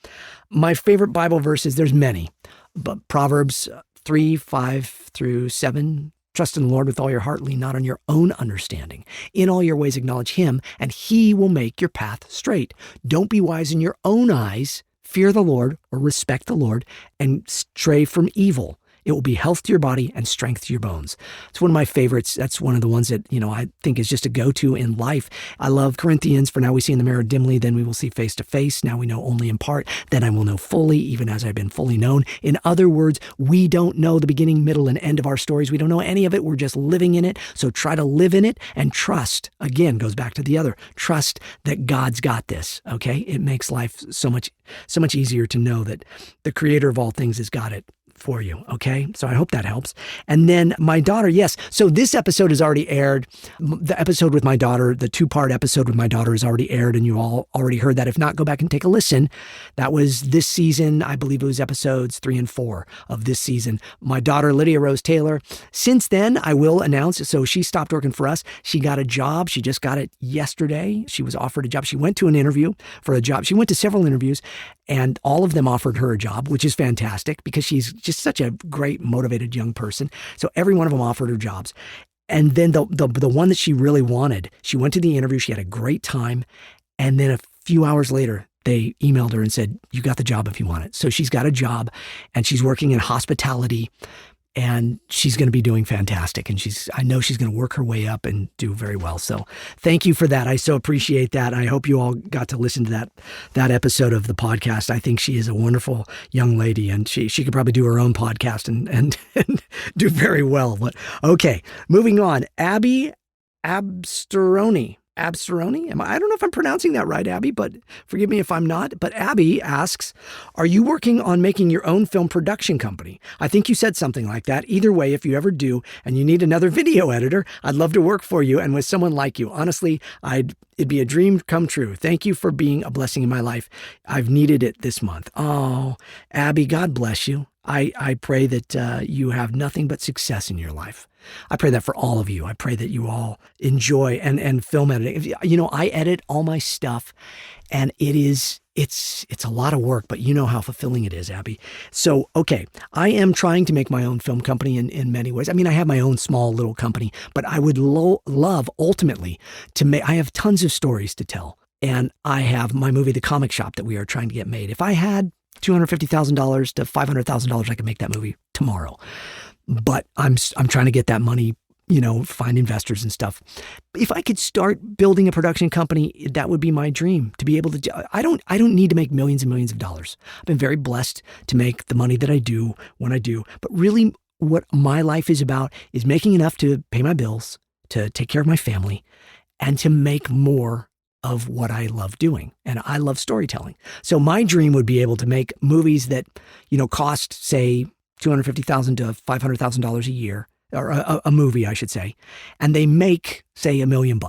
My favorite Bible verses, there's many, but Proverbs 3:5-7. Trust in the Lord with all your heart, lean not on your own understanding. In all your ways acknowledge him, and he will make your path straight. Don't be wise in your own eyes. Fear the Lord, or respect the Lord, and stray from evil. It will be health to your body and strength to your bones. It's one of my favorites. That's one of the ones that, I think is just a go-to in life. I love Corinthians. For now we see in the mirror dimly, then we will see face to face. Now we know only in part, then I will know fully, even as I've been fully known. In other words, we don't know the beginning, middle, and end of our stories. We don't know any of it. We're just living in it. So try to live in it and trust. Again, goes back to the other. Trust that God's got this, okay? It makes life so much easier to know that the creator of all things has got it for you. Okay. So I hope that helps. And then my daughter. Yes. So this episode has already aired. The episode with my daughter, the 2-part episode with my daughter has already aired, and you all already heard that. If not, go back and take a listen. That was this season. I believe it was episodes 3 and 4 of this season. My daughter, Lydia Rose Taylor. Since then, I will announce. So she stopped working for us. She got a job. She just got it yesterday. She was offered a job. She went to an interview for a job. She went to several interviews, and all of them offered her a job, which is fantastic because she's just such a great, motivated young person. So every one of them offered her jobs. And then the one that she really wanted, she went to the interview. She had a great time. And then a few hours later, they emailed her and said, you got the job if you want it. So she's got a job, and she's working in hospitality, and she's going to be doing fantastic. And I know she's going to work her way up and do very well. So thank you for that. I so appreciate that. I hope you all got to listen to that episode of the podcast. I think she is a wonderful young lady, and she could probably do her own podcast and do very well. But okay, moving on. Abby Absteroni. I don't know if I'm pronouncing that right, Abby, but forgive me if I'm not. But Abby asks, are you working on making your own film production company? I think you said something like that. Either way, if you ever do and you need another video editor, I'd love to work for you and with someone like you. Honestly, it'd be a dream come true. Thank you for being a blessing in my life. I've needed it this month. Oh, Abby, God bless you. I pray that you have nothing but success in your life. I pray that for all of you. I pray that you all enjoy and film editing. I edit all my stuff, and it's a lot of work, but you know how fulfilling it is, Abby. So, okay, I am trying to make my own film company in many ways. I mean, I have my own small little company, but I would love ultimately to make, I have tons of stories to tell. And I have my movie, The Comic Shop, that we are trying to get made. If I had $250,000 to $500,000, I could make that movie tomorrow. But I'm trying to get that money, find investors and stuff. If I could start building a production company, that would be my dream, to be able to do. I don't need to make millions and millions of dollars. I've been very blessed to make the money that I do when I do. But really what my life is about is making enough to pay my bills, to take care of my family, and to make more of what I love doing. And I love storytelling. So my dream would be able to make movies that, cost, say, $250,000 to $500,000 a year, or a movie, I should say. And they make, say, $1 million,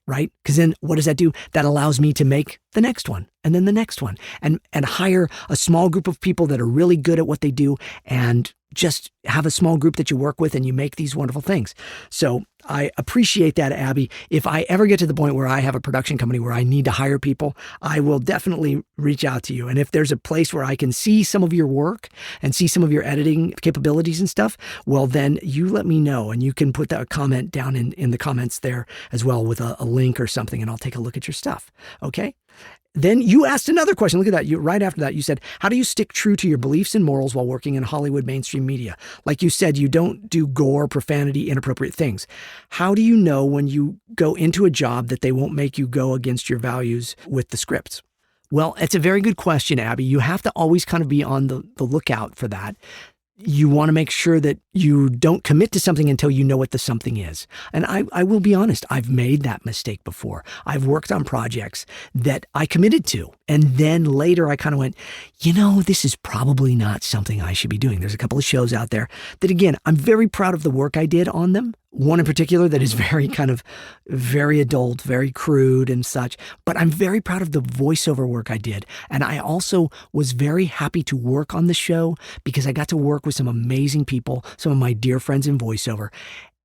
right? Because then what does that do? That allows me to make the next one, and then the next one, and hire a small group of people that are really good at what they do, and just have a small group that you work with, and you make these wonderful things. So I appreciate that, Abby. If I ever get to the point where I have a production company where I need to hire people, I will definitely reach out to you. And if there's a place where I can see some of your work and see some of your editing capabilities and stuff, well, then you let me know, and you can put that comment down in the comments there as well with a link or something, and I'll take a look at your stuff. Okay? Then you asked another question. Look at that. Right after that, you said, how do you stick true to your beliefs and morals while working in Hollywood mainstream media? Like you said, you don't do gore, profanity, inappropriate things. How do you know when you go into a job that they won't make you go against your values with the scripts? Well, it's a very good question, Abby. You have to always kind of be on the lookout for that. you want to make sure that you don't commit to something until you know what the something is. And I will be honest, I've made that mistake before. I've worked on projects that I committed to. And then later I kind of went, this is probably not something I should be doing. There's a couple of shows out there that, again, I'm very proud of the work I did on them. One in particular that is very adult, very crude and such. But I'm very proud of the voiceover work I did. And I also was very happy to work on the show because I got to work with some amazing people, some of my dear friends in voiceover.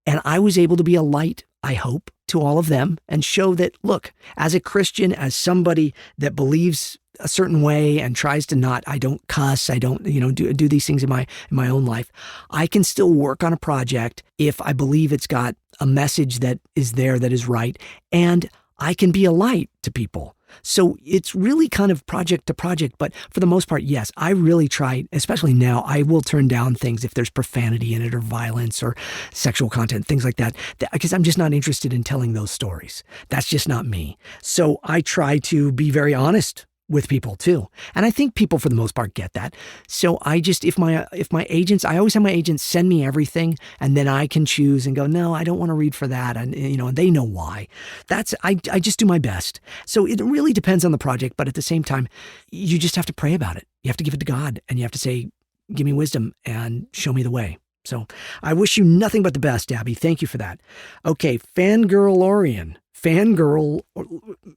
And I was able to be a light, I hope, to all of them and show that, look, as a Christian, as somebody that believes a certain way and tries to not, I don't cuss, I don't, do these things in my own life. I can still work on a project if I believe it's got a message that is there that is right, and I can be a light to people. So it's really kind of project to project, but for the most part, yes, I really try, especially now, I will turn down things if there's profanity in it or violence or sexual content, things like that, because I'm just not interested in telling those stories. That's just not me. So I try to be very honest with people too. And I think people for the most part get that. So I just, if my agents, I always have my agents send me everything and then I can choose and go, no, I don't want to read for that. And, and they know why. I just do my best. So it really depends on the project, but at the same time, you just have to pray about it. You have to give it to God and you have to say, give me wisdom and show me the way. So I wish you nothing but the best, Abby. Thank you for that. Okay. Fangirlorian. Fangirl,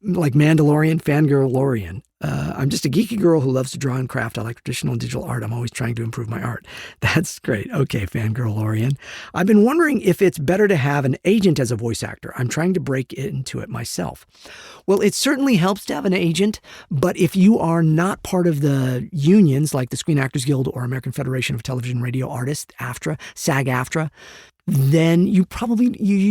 like Mandalorian, Fangirlorian. I'm just a geeky girl who loves to draw and craft. I like traditional and digital art. I'm always trying to improve my art. That's great. Okay, Fangirlorian. I've been wondering if it's better to have an agent as a voice actor. I'm trying to break into it myself. Well, it certainly helps to have an agent, but if you are not part of the unions like the Screen Actors Guild or American Federation of Television and Radio Artists, AFTRA, SAG-AFTRA, then you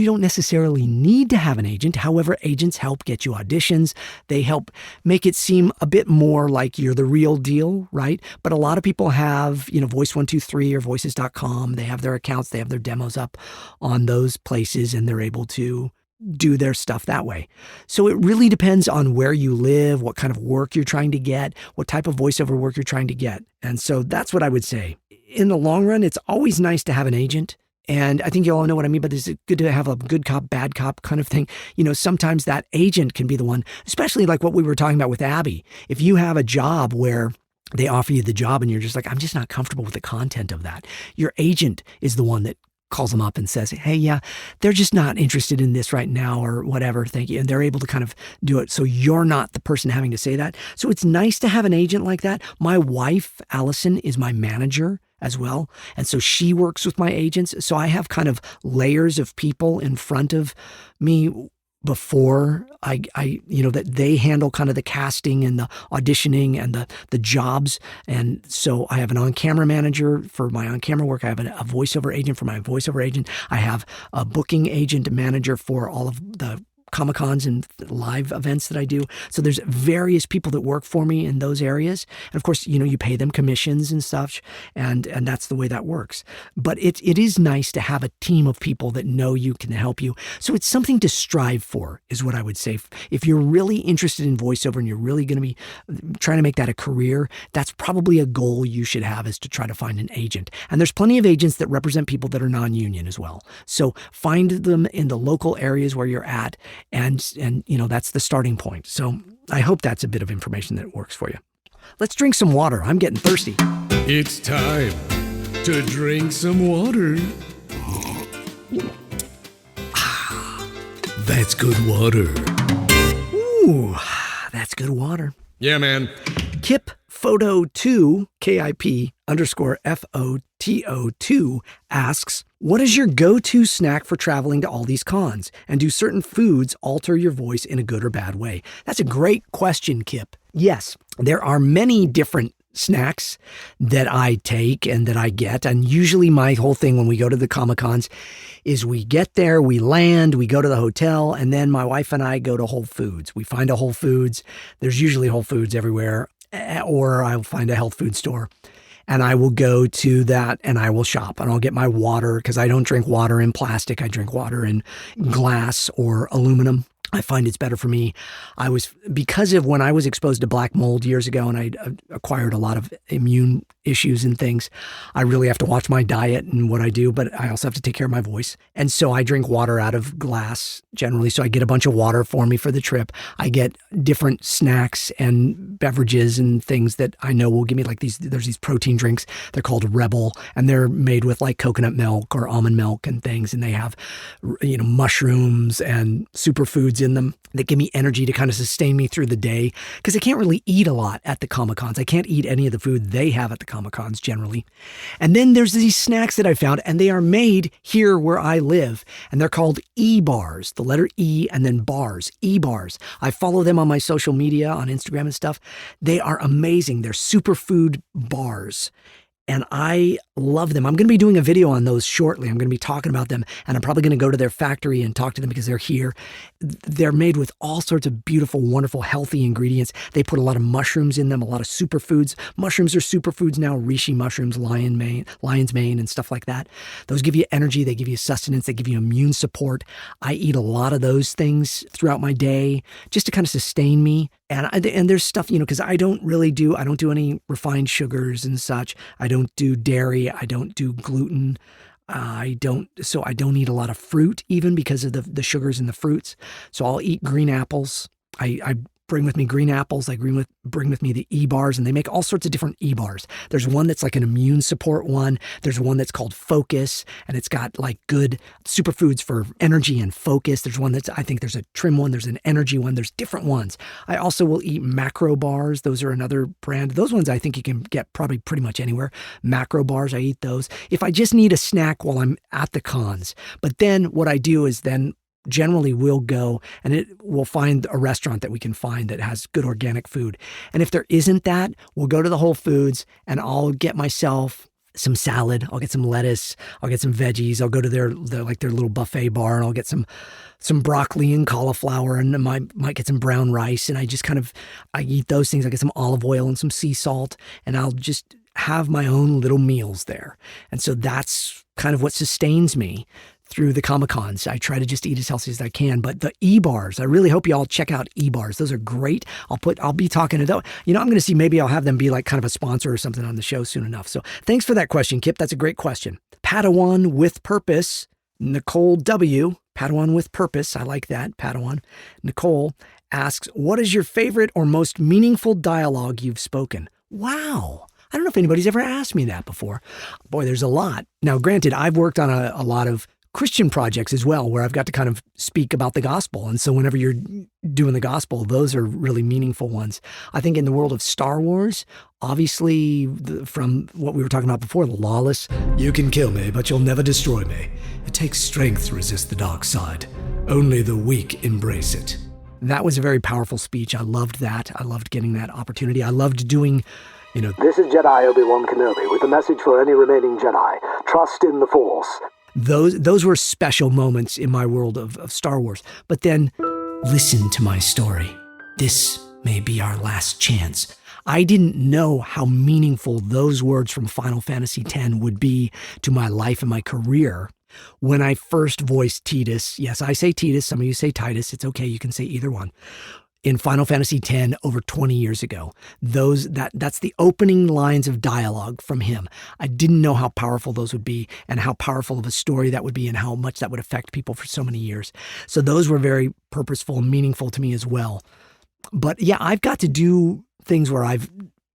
don't necessarily need to have an agent. However, agents help get you auditions. They help make it seem a bit more like you're the real deal, right? But a lot of people have, Voice123 or voices.com. They have their accounts. They have their demos up on those places and they're able to do their stuff that way. So it really depends on where you live, what kind of work you're trying to get, what type of voiceover work you're trying to get. And so that's what I would say. In the long run, it's always nice to have an agent. And I think you all know what I mean, but it's good to have a good cop, bad cop kind of thing. Sometimes that agent can be the one, especially like what we were talking about with Abby. If you have a job where they offer you the job and you're just like, I'm just not comfortable with the content of that, your agent is the one that calls them up and says, hey, yeah, they're just not interested in this right now or whatever. Thank you. And they're able to kind of do it. So you're not the person having to say that. So it's nice to have an agent like that. My wife, Allison, is my manager as well. And so she works with my agents. So I have kind of layers of people in front of me before I that they handle kind of the casting and the auditioning and the jobs. And so I have an on-camera manager for my on-camera work. I have a voiceover agent for my voiceover agent. I have a booking agent manager for all of the Comic-Cons and live events that I do. So there's various people that work for me in those areas. And of course, you pay them commissions and stuff. And that's the way that works. But it is nice to have a team of people that know you, can help you. So it's something to strive for is what I would say. If you're really interested in voiceover and you're really going to be trying to make that a career, that's probably a goal you should have, is to try to find an agent. And there's plenty of agents that represent people that are non-union as well. So find them in the local areas where you're at. And that's the starting point. So I hope that's a bit of information that works for you. Let's drink some water. I'm getting thirsty. It's time to drink some water. That's good water. Ooh, that's good water. Yeah, man. Kip Photo 2, KIP _FOTO2 asks, what is your go-to snack for traveling to all these cons? And do certain foods alter your voice in a good or bad way? That's a great question, Kip. Yes, there are many different snacks that I take and that I get. And usually my whole thing when we go to the Comic-Cons is we get there, we land, we go to the hotel, and then my wife and I go to Whole Foods. We find a Whole Foods. There's usually Whole Foods everywhere, or I'll find a health food store. And I will go to that and I will shop and I'll get my water, because I don't drink water in plastic. I drink water in glass or aluminum. I find it's better for me. Because of when I was exposed to black mold years ago and I acquired a lot of immune issues and things, I really have to watch my diet and what I do, but I also have to take care of my voice. And so I drink water out of glass generally. So I get a bunch of water for me for the trip. I get different snacks and beverages and things that I know will give me there's these protein drinks. They're called Rebel and they're made with like coconut milk or almond milk and things. And they have, mushrooms and superfoods in them that give me energy to kind of sustain me through the day because I can't really eat a lot at the Comic-Cons. I can't eat any of the food they have at the Comic-Cons generally. And then there's these snacks that I found and they are made here where I live and they're called E-bars, the letter E and then bars, E-bars. I follow them on my social media, on Instagram and stuff. They are amazing. They're superfood bars. And I love them. I'm going to be doing a video on those shortly. I'm going to be talking about them, and I'm probably going to go to their factory and talk to them because they're here. They're made with all sorts of beautiful, wonderful, healthy ingredients. They put a lot of mushrooms in them, a lot of superfoods. Mushrooms are superfoods now, reishi mushrooms, lion's mane, and stuff like that. Those give you energy. They give you sustenance. They give you immune support. I eat a lot of those things throughout my day just to kind of sustain me. And there's stuff, because I don't do any refined sugars and such. I don't do dairy. I don't do gluten. I don't eat a lot of fruit even because of the sugars in the fruits. So I'll eat green apples. I bring with me green apples. I bring with me the E-bars, and they make all sorts of different E-bars. There's one that's like an immune support one. There's one that's called Focus, and it's got like good superfoods for energy and focus. There's one I think there's a trim one. There's an energy one. There's different ones. I also will eat macro bars. Those are another brand. Those ones I think you can get probably pretty much anywhere. Macro bars, I eat those. If I just need a snack while I'm at the cons. But then what I do is then generally we'll go and we'll find a restaurant that we can find that has good organic food. And if there isn't that, we'll go to the Whole Foods and I'll get myself some salad. I'll get some lettuce. I'll get some veggies. I'll go to their little buffet bar and I'll get some broccoli and cauliflower and might get some brown rice. And I eat those things. I get some olive oil and some sea salt and I'll just have my own little meals there. And so that's kind of what sustains me through the Comic-Cons. I try to just eat as healthy as I can. But the E-bars, I really hope you all check out E-bars. Those are great. I'll be talking to those. I'm going to see, maybe I'll have them be like kind of a sponsor or something on the show soon enough. So thanks for that question, Kip. That's a great question. Padawan with Purpose, Nicole W. Padawan with Purpose. I like that, Padawan. Nicole asks, what is your favorite or most meaningful dialogue you've spoken? Wow. I don't know if anybody's ever asked me that before. Boy, there's a lot. Now, granted, I've worked on a lot of Christian projects as well, where I've got to kind of speak about the gospel. And so whenever you're doing the gospel, those are really meaningful ones. I think in the world of Star Wars, obviously from what we were talking about before, the lawless. You can kill me, but you'll never destroy me. It takes strength to resist the dark side. Only the weak embrace it. That was a very powerful speech. I loved that. I loved getting that opportunity. I loved doing, This is Jedi Obi-Wan Kenobi with a message for any remaining Jedi. Trust in the Force. Those were special moments in my world of Star Wars. But then, listen to my story. This may be our last chance. I didn't know how meaningful those words from Final Fantasy X would be to my life and my career when I first voiced Tidus. Yes, I say Tidus. Some of you say Titus. It's okay. You can say either one. In Final Fantasy X over 20 years ago. That's the opening lines of dialogue from him. I didn't know how powerful those would be and how powerful of a story that would be and how much that would affect people for so many years. So those were very purposeful and meaningful to me as well. But yeah, I've got to do things where I've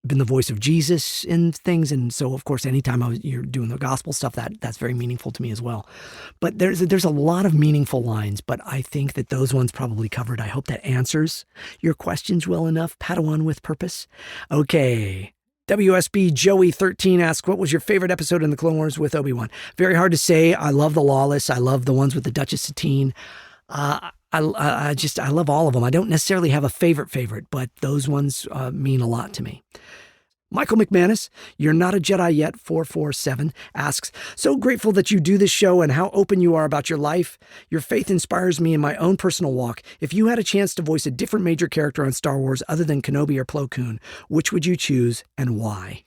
been the voice of Jesus in things. And so, of course, anytime you're doing the gospel stuff, that's very meaningful to me as well. But there's a lot of meaningful lines, but I think that those ones probably covered. I hope that answers your questions well enough. Padawan with Purpose. Okay. WSB Joey 13 asks, what was your favorite episode in the Clone Wars with Obi-Wan? Very hard to say. I love the Lawless. I love the ones with the Duchess Satine. I love all of them. I don't necessarily have a favorite, but those ones mean a lot to me. Michael McManus, You're Not a Jedi Yet, 447, asks, so grateful that you do this show and how open you are about your life. Your faith inspires me in my own personal walk. If you had a chance to voice a different major character on Star Wars other than Kenobi or Plo Koon, which would you choose and why?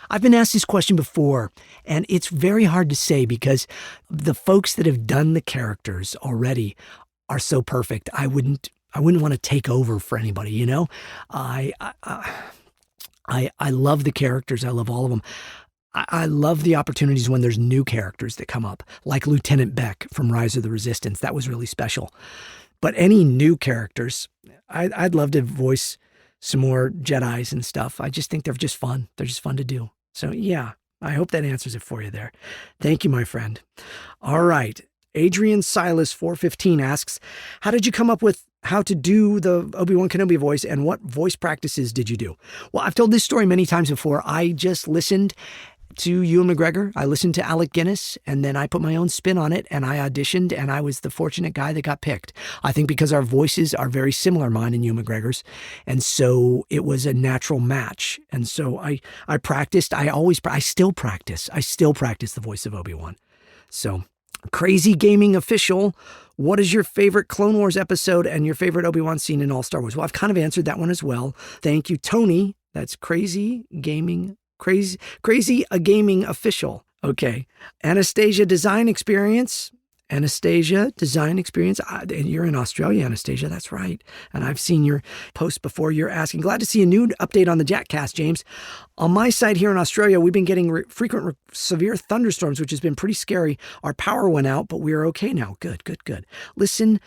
I've been asked this question before, and it's very hard to say because the folks that have done the characters already are so perfect. I wouldn't I wouldn't want to take over for anybody, you know? I love the characters. I love all of them. I love the opportunities when there's new characters that come up, like Lieutenant Beck from Rise of the Resistance. That was really special. But any new characters, I'd love to voice some more Jedis and stuff. I just think they're just fun. They're just fun to do. So yeah, I hope that answers it for you there. Thank you, my friend. All right. Adrian Silas 415 asks, how did you come up with how to do the Obi-Wan Kenobi voice and what voice practices did you do? Well, I've told this story many times before. I just listened to Ewan McGregor. I listened to Alec Guinness, and then I put my own spin on it, and I auditioned, and I was the fortunate guy that got picked. I think because our voices are very similar, mine and Ewan McGregor's, and so it was a natural match. And so I practiced. I still practice. I still practice the voice of Obi-Wan. So, Crazy Gaming Official, what is your favorite Clone Wars episode and your favorite Obi-Wan scene in all Star Wars? Well, I've kind of answered that one as well. Thank you, Tony. That's Crazy a Gaming Official. Okay. Anastasia Design Experience. You're in Australia, Anastasia. That's right. And I've seen your post before. You're asking, glad to see a new update on the JATcast, James. On my side here in Australia, we've been getting frequent severe thunderstorms, which has been pretty scary. Our power went out, but we're okay now. Good. Listening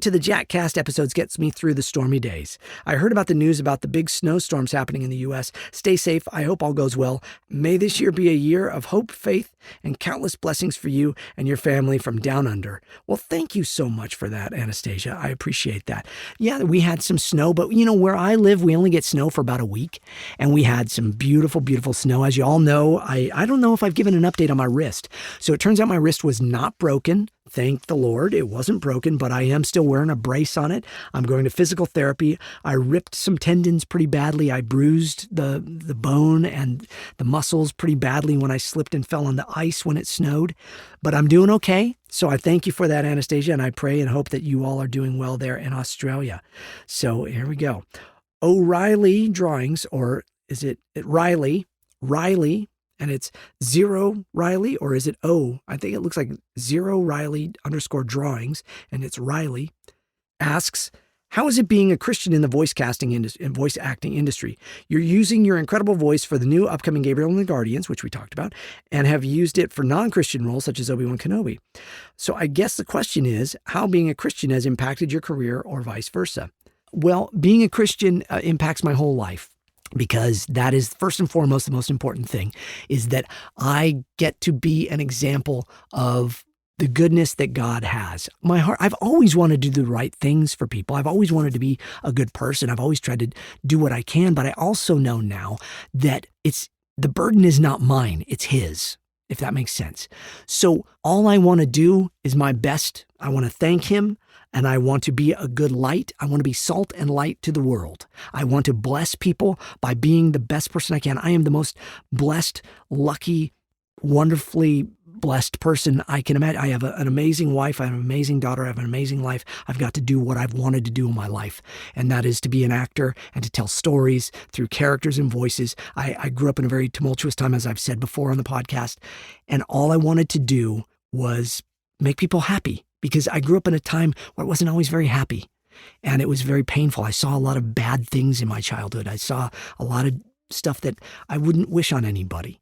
to the JATcast episodes gets me through the stormy days. I heard about the news about the big snowstorms happening in the U.S. Stay safe. I hope all goes well. May this year be a year of hope, faith, and countless blessings for you and your family from down under. Well, thank you so much for that, Anastasia. I appreciate that. Yeah, we had some snow, but you know, where I live, we only get snow for about a week, and we had some beautiful, beautiful snow. As you all know, I don't know if I've given an update on my wrist. So it turns out my wrist was not broken. Thank the Lord, it wasn't broken, but I am still wearing a brace on it. I'm going to physical therapy. I ripped some tendons pretty badly. I bruised the bone and the muscles pretty badly when I slipped and fell on the ice when it snowed. But I'm doing okay. So I thank you for that, Anastasia, and I pray and hope that you all are doing well there in Australia. So here we go. O'Reilly Drawings, or is it Riley, and it's Zero Riley, or is it O? I think it looks like Zero Riley _drawings, and it's Riley, asks, how is it being a Christian in the voice acting industry? You're using your incredible voice for the new upcoming Gabriel and the Guardians, which we talked about, and have used it for non-Christian roles such as Obi-Wan Kenobi. So I guess the question is how being a Christian has impacted your career or vice versa. Well, being a Christian impacts my whole life. Because that is first and foremost the most important thing, is that I get to be an example of the goodness that God has. My heart, I've always wanted to do the right things for people. I've always wanted to be a good person. I've always tried to do what I can, but I also know now that the burden is not mine, it's His, if that makes sense. So all I want to do is my best. I want to thank Him. And I want to be a good light. I want to be salt and light to the world. I want to bless people by being the best person I can. I am the most blessed, lucky, wonderfully blessed person I can imagine. I have an amazing wife. I have an amazing daughter. I have an amazing life. I've got to do what I've wanted to do in my life. And that is to be an actor and to tell stories through characters and voices. I grew up in a very tumultuous time, as I've said before on the podcast. And all I wanted to do was make people happy. Because I grew up in a time where I wasn't always very happy, and it was very painful. I saw a lot of bad things in my childhood. I saw a lot of stuff that I wouldn't wish on anybody.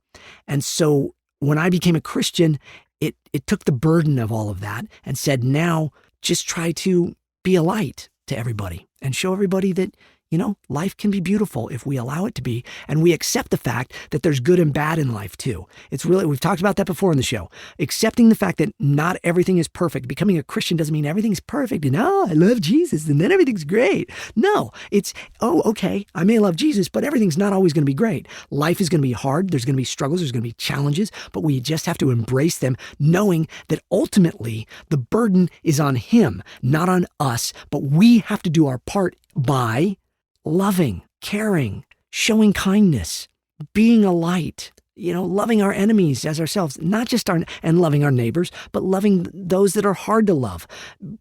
And so when I became a Christian, it took the burden of all of that and said, now just try to be a light to everybody and show everybody that, you know, life can be beautiful if we allow it to be, and we accept the fact that there's good and bad in life too. It's really, we've talked about that before in the show, accepting the fact that not everything is perfect. Becoming a Christian doesn't mean everything's perfect and, oh, I love Jesus and then everything's great. No, it's, oh, okay, I may love Jesus, but everything's not always going to be great. Life is going to be hard. There's going to be struggles. There's going to be challenges, but we just have to embrace them, knowing that ultimately the burden is on Him, not on us, but we have to do our part by loving, caring, showing kindness, being a light, you know, loving our enemies as ourselves, not just and loving our neighbors, but loving those that are hard to love,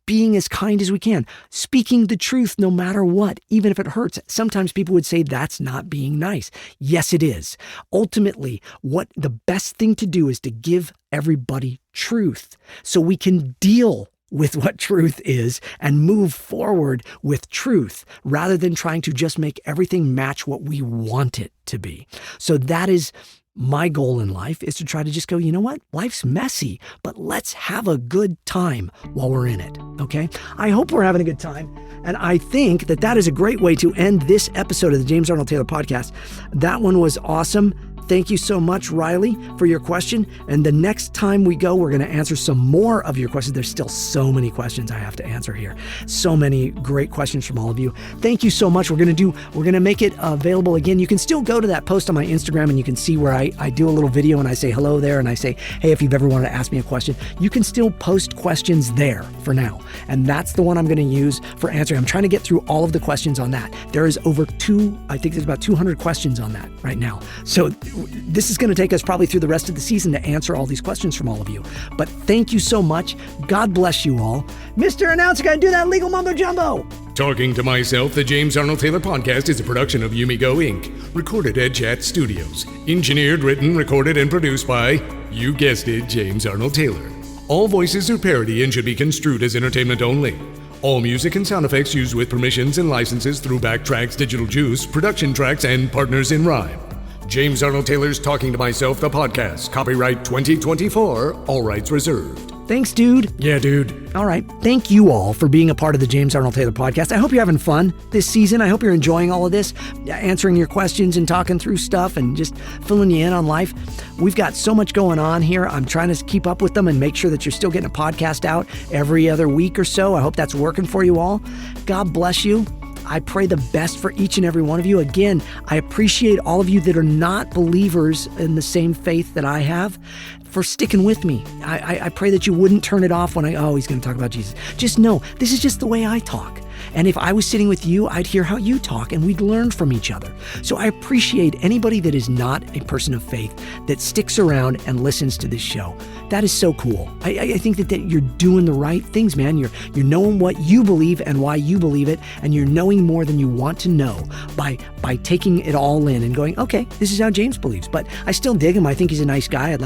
being as kind as we can, speaking the truth no matter what, even if it hurts. Sometimes people would say that's not being nice. Yes, it is. Ultimately, what the best thing to do is to give everybody truth so we can deal with what truth is and move forward with truth rather than trying to just make everything match what we want it to be. So that is my goal in life, is to try to just go, you know what? Life's messy, but let's have a good time while we're in it, okay? I hope we're having a good time. And I think that that is a great way to end this episode of the James Arnold Taylor Podcast. That one was awesome. Thank you so much, Riley, for your question. And the next time we go, we're going to answer some more of your questions. There's still so many questions I have to answer here. So many great questions from all of you. Thank you so much. We're going to make it available again. You can still go to that post on my Instagram and you can see where I do a little video and I say hello there and I say, hey, if you've ever wanted to ask me a question, you can still post questions there for now. And that's the one I'm going to use for answering. I'm trying to get through all of the questions on that. There is I think there's about 200 questions on that right now. So this is going to take us probably through the rest of the season to answer all these questions from all of you. But thank you so much. God bless you all. Mr. Announcer, gotta do that legal mumbo jumbo. Talking to Myself, the James Arnold Taylor Podcast is a production of Yumigo Inc., recorded at JAT Studios. Engineered, written, recorded, and produced by, you guessed it, James Arnold Taylor. All voices are parody and should be construed as entertainment only. All music and sound effects used with permissions and licenses through Backtracks, Digital Juice, Production Tracks, and Partners in Rhyme. James Arnold Taylor's Talking to Myself, the podcast. Copyright 2024, all rights reserved. Thanks, dude. Yeah, dude. All right. Thank you all for being a part of the James Arnold Taylor Podcast. I hope you're having fun this season. I hope you're enjoying all of this, answering your questions and talking through stuff and just filling you in on life. We've got so much going on here. I'm trying to keep up with them and make sure that you're still getting a podcast out every other week or so. I hope that's working for you all. God bless you. I pray the best for each and every one of you. Again, I appreciate all of you that are not believers in the same faith that I have for sticking with me. I pray that you wouldn't turn it off when he's going to talk about Jesus. Just know, this is just the way I talk. And if I was sitting with you, I'd hear how you talk and we'd learn from each other. So I appreciate anybody that is not a person of faith that sticks around and listens to this show. That is so cool. I think that you're doing the right things, man. You're knowing what you believe and why you believe it, and you're knowing more than you want to know by taking it all in and going, okay, this is how James believes. But I still dig him. I think he's a nice guy.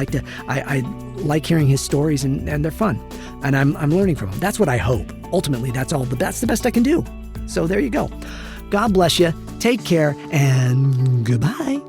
I like hearing his stories and they're fun. And I'm learning from him. That's what I hope. Ultimately, that's the best I can do. So there you go. God bless you. Take care and goodbye.